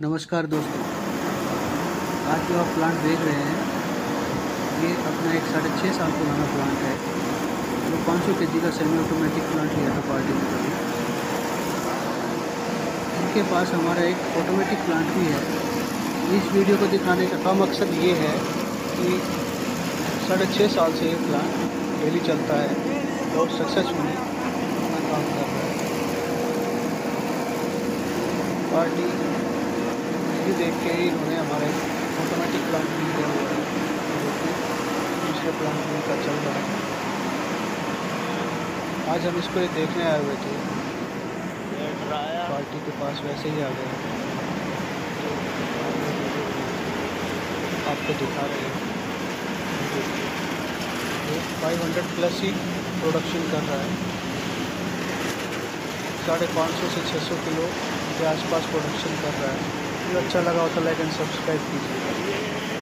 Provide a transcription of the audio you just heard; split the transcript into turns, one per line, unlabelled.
नमस्कार दोस्तों, आज जो आप प्लांट देख रहे हैं ये अपना एक 6.5 साल पुराना प्लांट है जो 500 kg का सेमी ऑटोमेटिक प्लांट लिया था पार्टी में कभी। इनके पास हमारा एक ऑटोमेटिक प्लांट भी है। इस वीडियो को दिखाने का मकसद ये है कि 6.5 साल से ये प्लांट डेली चलता है और सक्सेसफुली अपना काम कर रहा है। पार्टी ये देख के ही इन्होंने हमारा ऑटोमेटिक प्लांट भी लिया हुआ है जो कि दूसरे प्लांट में का चल रहा है। आज हम इसको ये देखने आए हुए थे, पार्टी के पास वैसे ही आ गए, आपको दिखा रहे हैं। 500+ ही प्रोडक्शन कर रहा है, 550 से 600 किलो के आसपास प्रोडक्शन कर रहा है। जो अच्छा लगा हो तो लाइक एंड सब्सक्राइब कीजिएगा।